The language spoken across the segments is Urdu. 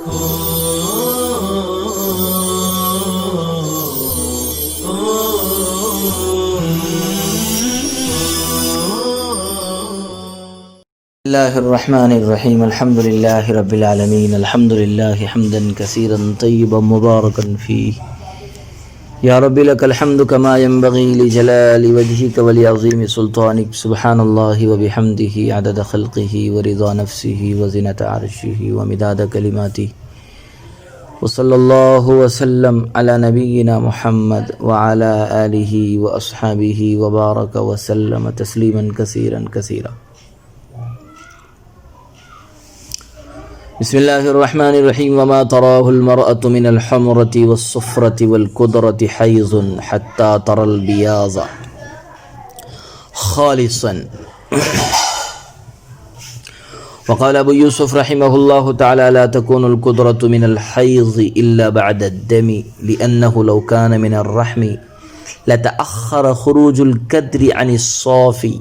الله الرحمن الرحيم الحمد لله رب العالمين الحمد لله حمدا كثيرا طيبا مباركا فيه يا رب لك الحمد كما ينبغي لجلال وجهك ولعظيم سلطانك سبحان الله وبحمده عدد خلقه ورضا نفسه وزنة عرشه ومداد كلماته وصلى الله وسلم على نبينا محمد وعلى آله وأصحابه وبارك وسلم تسليما كثيرا كثيرا. بسم الله الرحمن الرحيم وما تراه المرأة من الحمرة والصفرة والكدرة حيض حتى ترى البياض خالصا. وقال أبو يوسف رحمه الله تعالى لا تكون الكدرة من الحيض إلا بعد الدم لأنه لو كان من الرحم لتأخر خروج الكدر عن الصافي.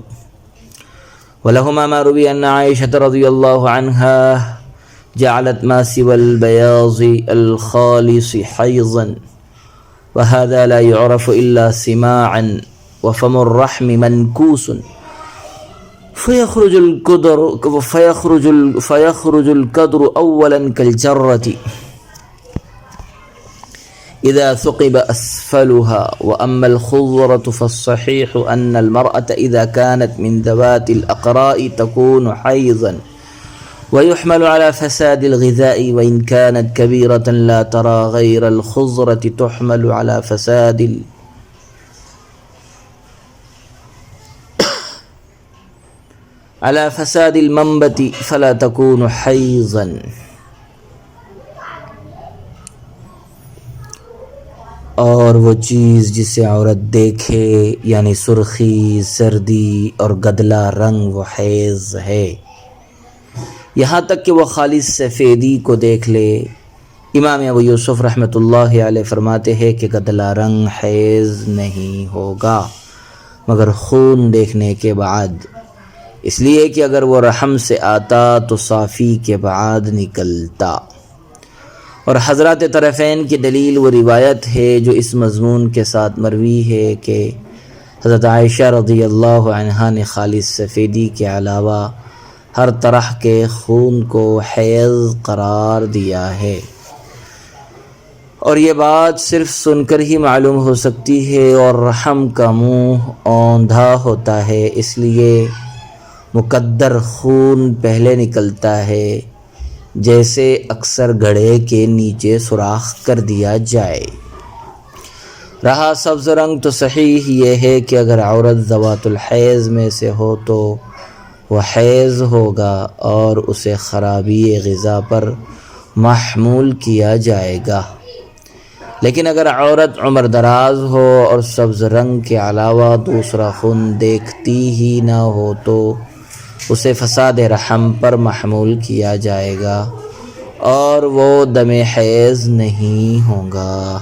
ولهما ما روي أن عائشة رضي الله عنها جعلت ما سوى البياض الخالص حيضا وهذا لا يعرف إلا سماعا وفم الرحم منكوس فيخرج الكدر أولا كالجرة إذا ثقب أسفلها. وأما الخضرة فالصحيح أن المرأة إذا كانت من ذوات الأقراء تكون حيضا ويحمل على فساد الغذاء وإن كانت كبيرة لا ترى غير الخضرة تحمل على فساد المنبت فلا تكون حيضا. اور وہ چیز جسے عورت دیکھے یعنی سرخی، سردی اور گدلا رنگ وہ حیض ہے، یہاں تک کہ وہ خالص سفیدی کو دیکھ لے۔ امام ابو یوسف رحمۃ اللہ علیہ فرماتے ہیں کہ گدلا رنگ حیض نہیں ہوگا مگر خون دیکھنے کے بعد، اس لیے کہ اگر وہ رحم سے آتا تو صافی کے بعد نکلتا۔ اور حضرات طرفین کی دلیل وہ روایت ہے جو اس مضمون کے ساتھ مروی ہے کہ حضرت عائشہ رضی اللہ عنہا نے خالص سفیدی کے علاوہ ہر طرح کے خون کو حیض قرار دیا ہے، اور یہ بات صرف سن کر ہی معلوم ہو سکتی ہے، اور رحم کا منہ اوندھا ہوتا ہے اس لیے مقدر خون پہلے نکلتا ہے، جیسے اکثر گھڑے کے نیچے سوراخ کر دیا جائے۔ رہا سبز رنگ تو صحیح یہ ہے کہ اگر عورت ذوات الحیض میں سے ہو تو وہ حیض ہوگا اور اسے خرابی غذا پر محمول کیا جائے گا، لیکن اگر عورت عمر دراز ہو اور سبز رنگ کے علاوہ دوسرا خون دیکھتی ہی نہ ہو تو اسے فساد رحم پر محمول کیا جائے گا اور وہ دم حیض نہیں ہوگا۔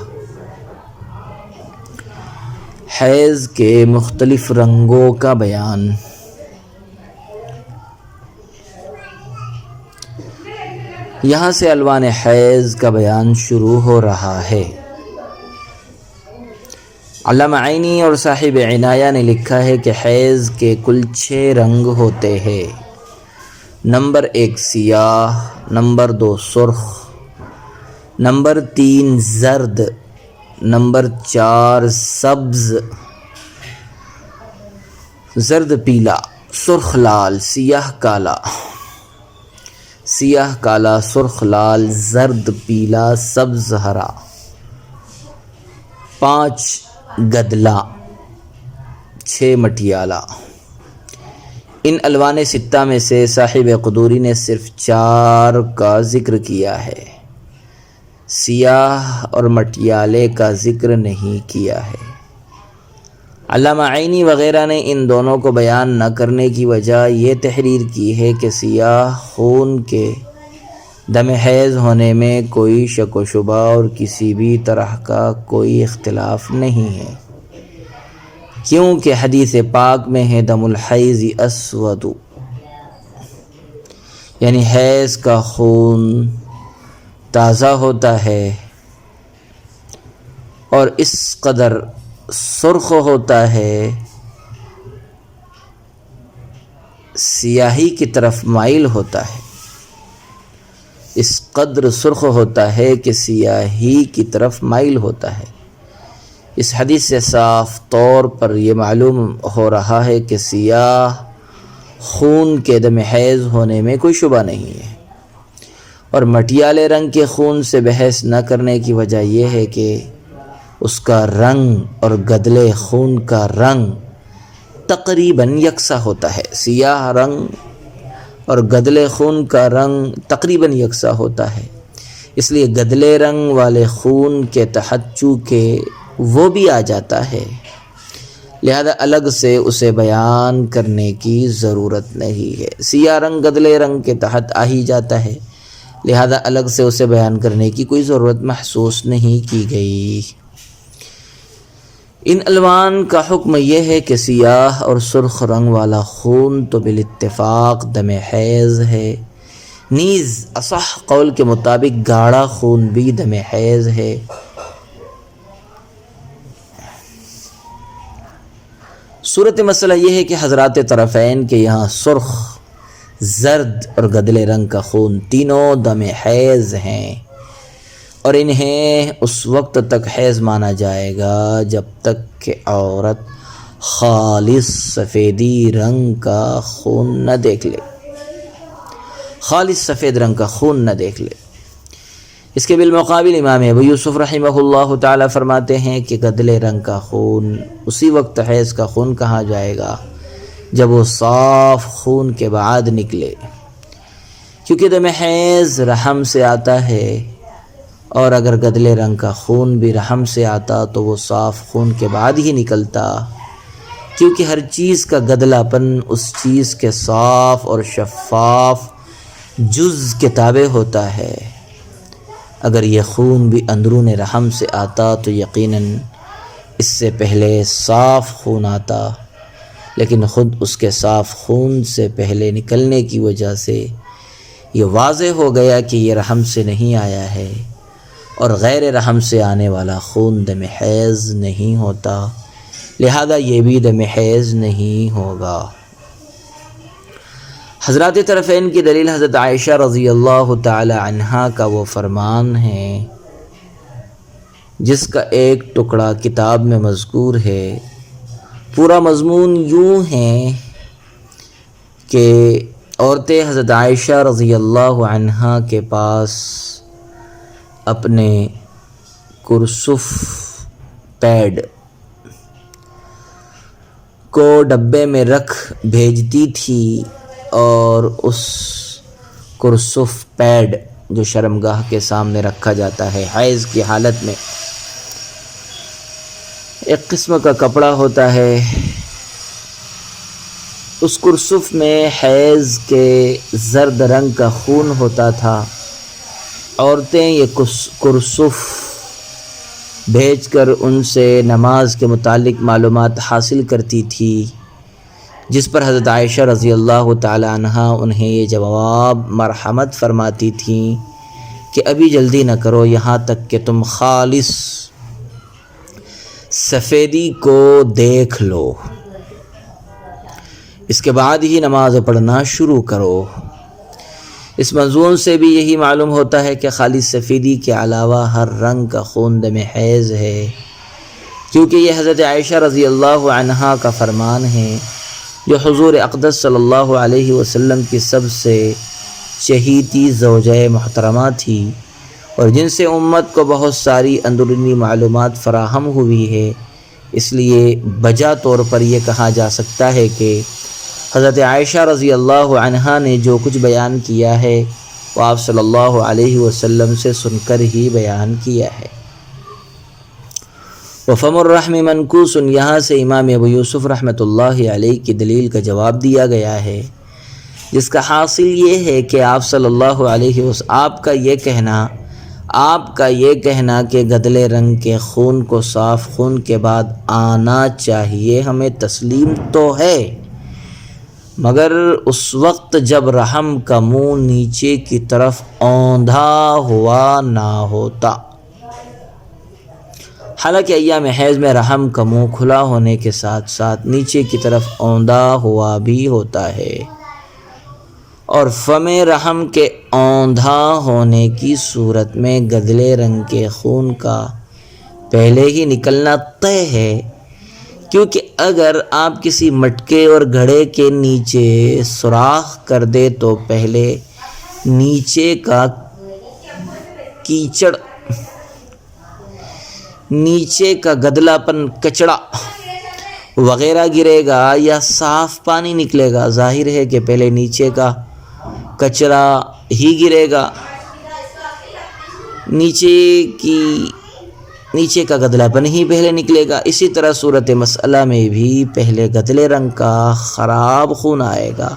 حیض کے مختلف رنگوں کا بیان۔ یہاں سے الوان حیض کا بیان شروع ہو رہا ہے۔ علامہ عینی اور صاحب عنایہ نے لکھا ہے کہ حیض کے کل 6 رنگ ہوتے ہیں۔ نمبر 1 سیاہ، نمبر 2 سرخ، نمبر 3 زرد، نمبر 4 سبز، زرد پیلا، سرخ لال، سیاہ کالا، سیاہ کالا، سرخ لال، زرد پیلا، سبز ہرا، 5 گدلا، 6 مٹیالہ۔ ان الوان 6 میں سے صاحب قدوری نے صرف 4 کا ذکر کیا ہے، سیاہ اور مٹیالے کا ذکر نہیں کیا ہے۔ علامہ عینی وغیرہ نے ان دونوں کو بیان نہ کرنے کی وجہ یہ تحریر کی ہے کہ سیاہ خون کے دم حیض ہونے میں کوئی شک و شبہ اور کسی بھی طرح کا کوئی اختلاف نہیں ہے، کیونکہ حدیث پاک میں ہے دم الحیض اسود، یعنی حیض کا خون تازہ ہوتا ہے اور اس قدر سرخ ہوتا ہے، سیاہی کی طرف مائل ہوتا ہے، اس قدر سرخ ہوتا ہے کہ سیاہی کی طرف مائل ہوتا ہے۔ اس حدیث سے صاف طور پر یہ معلوم ہو رہا ہے کہ سیاہ خون کے دم حیض ہونے میں کوئی شبہ نہیں ہے، اور مٹیالے رنگ کے خون سے بحث نہ کرنے کی وجہ یہ ہے کہ اس کا رنگ اور گدلے خون کا رنگ تقریباً یکساں ہوتا ہے۔ سیاہ رنگ اور گدلے خون کا رنگ تقریباً یکساں ہوتا ہے، اس لیے گدلے رنگ والے خون کے تحت چونکہ وہ بھی آ جاتا ہے، لہذا الگ سے اسے بیان کرنے کی ضرورت نہیں ہے۔ سیاہ رنگ گدلے رنگ کے تحت آ ہی جاتا ہے، لہذا الگ سے اسے بیان کرنے کی کوئی ضرورت محسوس نہیں کی گئی۔ ان الوان کا حکم یہ ہے کہ سیاہ اور سرخ رنگ والا خون تو بالاتفاق دم حیض ہے، نیز اصح قول کے مطابق گاڑھا خون بھی دم حیض ہے۔ صورت مسئلہ یہ ہے کہ حضرات طرفین کے یہاں سرخ، زرد اور گدلے رنگ کا خون تینوں دم حیض ہیں، اور انہیں اس وقت تک حیض مانا جائے گا جب تک کہ عورت خالص سفیدی رنگ کا خون نہ دیکھ لے، خالص سفید رنگ کا خون نہ دیکھ لے۔ اس کے بالمقابل امام ابو یوسف رحمہ اللہ تعالی فرماتے ہیں کہ گدلے رنگ کا خون اسی وقت حیض کا خون کہا جائے گا جب وہ صاف خون کے بعد نکلے، کیونکہ دم حیض رحم سے آتا ہے، اور اگر گدلے رنگ کا خون بھی رحم سے آتا تو وہ صاف خون کے بعد ہی نکلتا، کیونکہ ہر چیز کا گدلا پن اس چیز کے صاف اور شفاف جز کے تابع ہوتا ہے۔ اگر یہ خون بھی اندرون رحم سے آتا تو یقیناً اس سے پہلے صاف خون آتا، لیکن خود اس کے صاف خون سے پہلے نکلنے کی وجہ سے یہ واضح ہو گیا کہ یہ رحم سے نہیں آیا ہے، اور غیر رحم سے آنے والا خون دم حیض نہیں ہوتا، لہذا یہ بھی دم حیض نہیں ہوگا۔ حضرات طرفین کی دلیل حضرت عائشہ رضی اللہ تعالی عنہا کا وہ فرمان ہے جس کا ایک ٹکڑا کتاب میں مذکور ہے۔ پورا مضمون یوں ہے کہ عورتیں حضرت عائشہ رضی اللہ عنہا کے پاس اپنے کرسف پیڈ کو ڈبے میں رکھ بھیجتی تھی، اور اس کرسف پیڈ جو شرمگاہ کے سامنے رکھا جاتا ہے حیض کی حالت میں، ایک قسم کا کپڑا ہوتا ہے، اس کرسف میں حیض کے زرد رنگ کا خون ہوتا تھا۔ عورتیں یہ کرسف بھیج کر ان سے نماز کے متعلق معلومات حاصل کرتی تھی، جس پر حضرت عائشہ رضی اللہ تعالی عنہا انہیں یہ جواب مرحمت فرماتی تھیں کہ ابھی جلدی نہ کرو، یہاں تک کہ تم خالص سفیدی کو دیکھ لو، اس کے بعد ہی نماز پڑھنا شروع کرو۔ اس مضمون سے بھی یہی معلوم ہوتا ہے کہ خالص سفیدی کے علاوہ ہر رنگ کا خون دم حیض ہے، کیونکہ یہ حضرت عائشہ رضی اللہ عنہا کا فرمان ہے جو حضور اقدس صلی اللہ علیہ وسلم کی سب سے چہیتی زوجہ محترمہ تھی، اور جن سے امت کو بہت ساری اندرونی معلومات فراہم ہوئی ہے، اس لیے بجا طور پر یہ کہا جا سکتا ہے کہ حضرت عائشہ رضی اللہ عنہا نے جو کچھ بیان کیا ہے وہ آپ صلی اللہ علیہ وسلم سے سن کر ہی بیان کیا ہے۔ وفم الرحم منکوس، یہاں سے امام ابو یوسف رحمۃ اللہ علیہ کی دلیل کا جواب دیا گیا ہے، جس کا حاصل یہ ہے کہ آپ صلی اللہ علیہ وسلم آپ کا یہ کہنا کہ گدلے رنگ کے خون کو صاف خون کے بعد آنا چاہیے ہمیں تسلیم تو ہے، مگر اس وقت جب رحم کا منہ نیچے کی طرف اوندھا ہوا نہ ہوتا۔ حالانکہ ایام حیض میں رحم کا منہ کھلا ہونے کے ساتھ ساتھ نیچے کی طرف اوندھا ہوا بھی ہوتا ہے، اور فم رحم کے اوندھا ہونے کی صورت میں گدلے رنگ کے خون کا پہلے ہی نکلنا طے ہے، کیونکہ اگر آپ کسی مٹکے اور گھڑے کے نیچے سوراخ کر دے تو پہلے نیچے کا کیچڑ، نیچے کا گدلا پن، کچڑا وغیرہ گرے گا یا صاف پانی نکلے گا، ظاہر ہے کہ پہلے نیچے کا کچرا ہی گرے گا، نیچے کا گدلا پن ہی پہلے نکلے گا۔ اسی طرح صورت مسئلہ میں بھی پہلے گدلے رنگ کا خراب خون آئے گا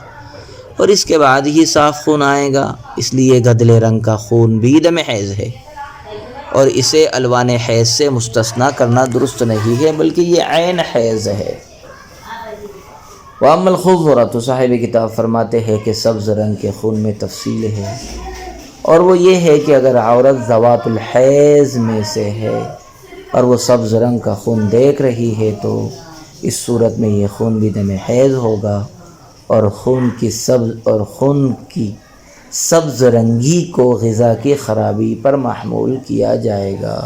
اور اس کے بعد ہی صاف خون آئے گا، اس لیے گدلے رنگ کا خون بھی دم حیض ہے، اور اسے الوان حیض سے مستثنیٰ کرنا درست نہیں ہے، بلکہ یہ عین حیض ہے۔ وَأَمَّا الْخُضْرَةُ، تو صاحب کتاب فرماتے ہیں کہ سبز رنگ کے خون میں تفصیل ہے، اور وہ یہ ہے کہ اگر عورت ذوات الحیض میں سے ہے اور وہ سبز رنگ کا خون دیکھ رہی ہے تو اس صورت میں یہ خون بھی دم حیض ہوگا، اور خون کی سبز رنگی کو غذا کی خرابی پر محمول کیا جائے گا۔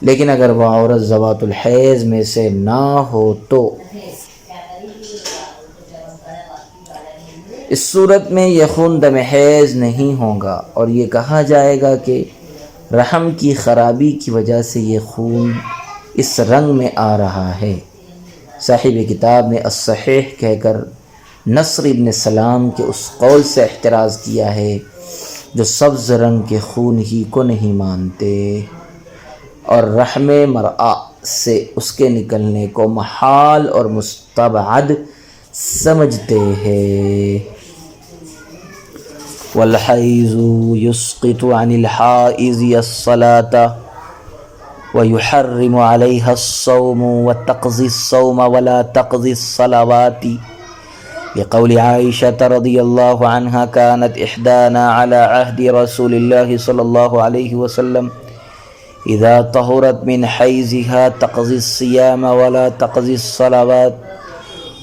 لیکن اگر وہ عورت ذوات الحیض میں سے نہ ہو تو اس صورت میں یہ خون دم حیض نہیں ہوگا، اور یہ کہا جائے گا کہ رحم کی خرابی کی وجہ سے یہ خون اس رنگ میں آ رہا ہے۔ صاحب کتاب نے الصحیح کہہ کر نصر ابن سلام کے اس قول سے احتراز کیا ہے جو سبز رنگ کے خون ہی کو نہیں مانتے اور رحم مرأہ سے اس کے نکلنے کو محال اور مستبعد سمجھتے ہیں۔ والحیض یسقط عن الحائض الصلاة ويحرم عليها الصوم وتقضي الصوم ولا تقضي الصلوات، لقول عائشة رضي الله عنها كانت إحدانا على عهد رسول الله صلى الله عليه وسلم إذا طهرت من حيضها تقضي الصيام ولا تقضي الصلوات،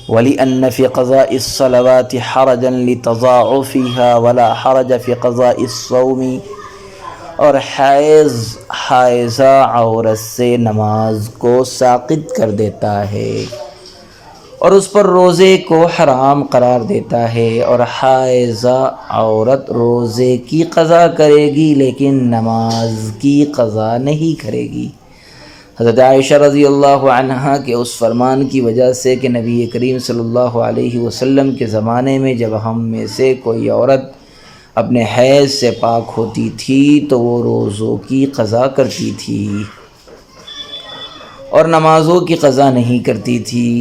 ولأن في قضاء الصلوات حرجا لتضاعفها ولا حرج في قضاء الصوم، اور حائضہ عورت سے نماز کو ساقط کر دیتا ہے اور اس پر روزے کو حرام قرار دیتا ہے، اور حائضہ عورت روزے کی قضا کرے گی لیکن نماز کی قضا نہیں کرے گی۔ حضرت عائشہ رضی اللہ عنہا کے اس فرمان کی وجہ سے کہ نبی کریم صلی اللہ علیہ وسلم کے زمانے میں جب ہم میں سے کوئی عورت اپنے حیض سے پاک ہوتی تھی تو وہ روزوں کی قضا کرتی تھی اور نمازوں کی قضا نہیں کرتی تھی،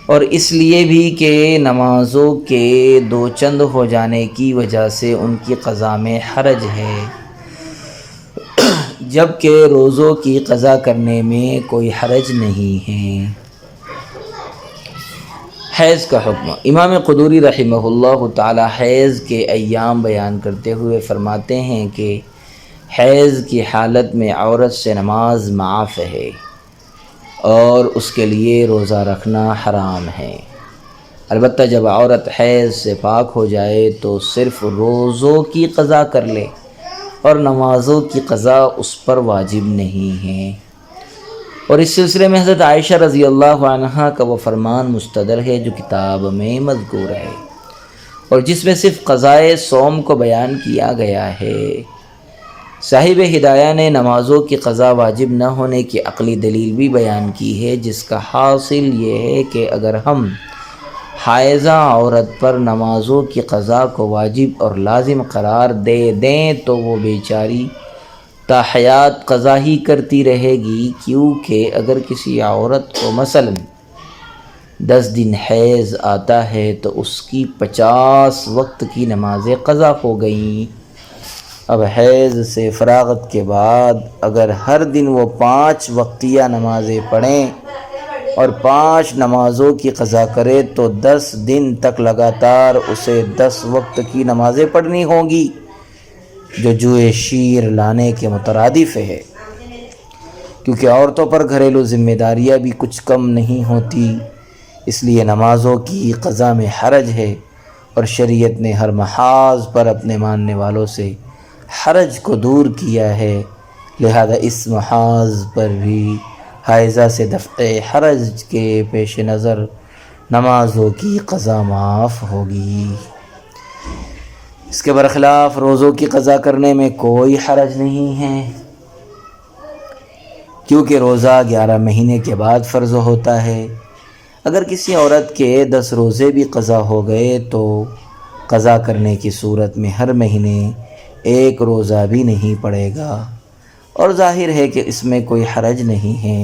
اور اس لیے بھی کہ نمازوں کے دو چند ہو جانے کی وجہ سے ان کی قضا میں حرج ہے، جبکہ روزوں کی قضا کرنے میں کوئی حرج نہیں ہے۔ حیض کا حکم۔ امام قدوری رحمہ اللہ تعالی حیض کے ایام بیان کرتے ہوئے فرماتے ہیں کہ حیض کی حالت میں عورت سے نماز معاف ہے اور اس کے لیے روزہ رکھنا حرام ہے، البتہ جب عورت حیض سے پاک ہو جائے تو صرف روزوں کی قضا کر لے اور نمازوں کی قضا اس پر واجب نہیں ہے۔ اور اس سلسلے میں حضرت عائشہ رضی اللہ عنہا کا وہ فرمان مستدر ہے جو کتاب میں مذکور ہے اور جس میں صرف قضائے صوم کو بیان کیا گیا ہے۔ صاحب ہدایہ نے نمازوں کی قضا واجب نہ ہونے کی عقلی دلیل بھی بیان کی ہے، جس کا حاصل یہ ہے کہ اگر ہم حائضہ عورت پر نمازوں کی قضا کو واجب اور لازم قرار دے دیں تو وہ بیچاری تا حیات قضا ہی کرتی رہے گی، کیونکہ اگر کسی عورت کو مثلاً 10 دن حیض آتا ہے تو اس کی 50 وقت کی نمازیں قضا ہو گئیں۔ اب حیض سے فراغت کے بعد اگر ہر دن وہ 5 وقتیہ نمازیں پڑھیں اور 5 نمازوں کی قضا کرے تو 10 دن تک لگاتار اسے 10 وقت کی نمازیں پڑھنی ہوں گی، جو جوئے شیر لانے کے مترادف ہے، کیونکہ عورتوں پر گھریلو ذمہ داریاں بھی کچھ کم نہیں ہوتی، اس لیے نمازوں کی قضا میں حرج ہے، اور شریعت نے ہر محاذ پر اپنے ماننے والوں سے حرج کو دور کیا ہے، لہذا اس محاذ پر بھی حائضہ سے دفع حرج کے پیش نظر نمازوں کی قضا معاف ہوگی۔ اس کے برخلاف روزوں کی قضا کرنے میں کوئی حرج نہیں ہے، کیونکہ روزہ 11 مہینے کے بعد فرض ہوتا ہے۔ اگر کسی عورت کے 10 روزے بھی قضا ہو گئے تو قضا کرنے کی صورت میں ہر مہینے 1 روزہ بھی نہیں پڑے گا، اور ظاہر ہے کہ اس میں کوئی حرج نہیں ہے،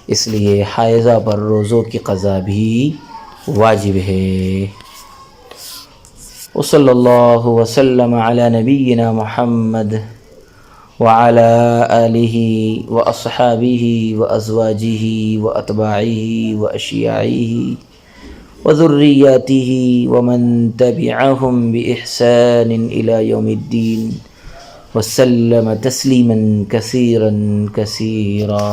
اس لیے حائضہ پر روزوں کی قضا بھی واجب ہے۔ وصلی اللہ وسلم علی نبینا محمد وعلی آلہ واصحابہ وازواجہ واتباعہ واشیاعہ وذریاتہ ومن تبعہم بإحسان الی یوم الدین وسلم تسلیما کثیرا کثیرا۔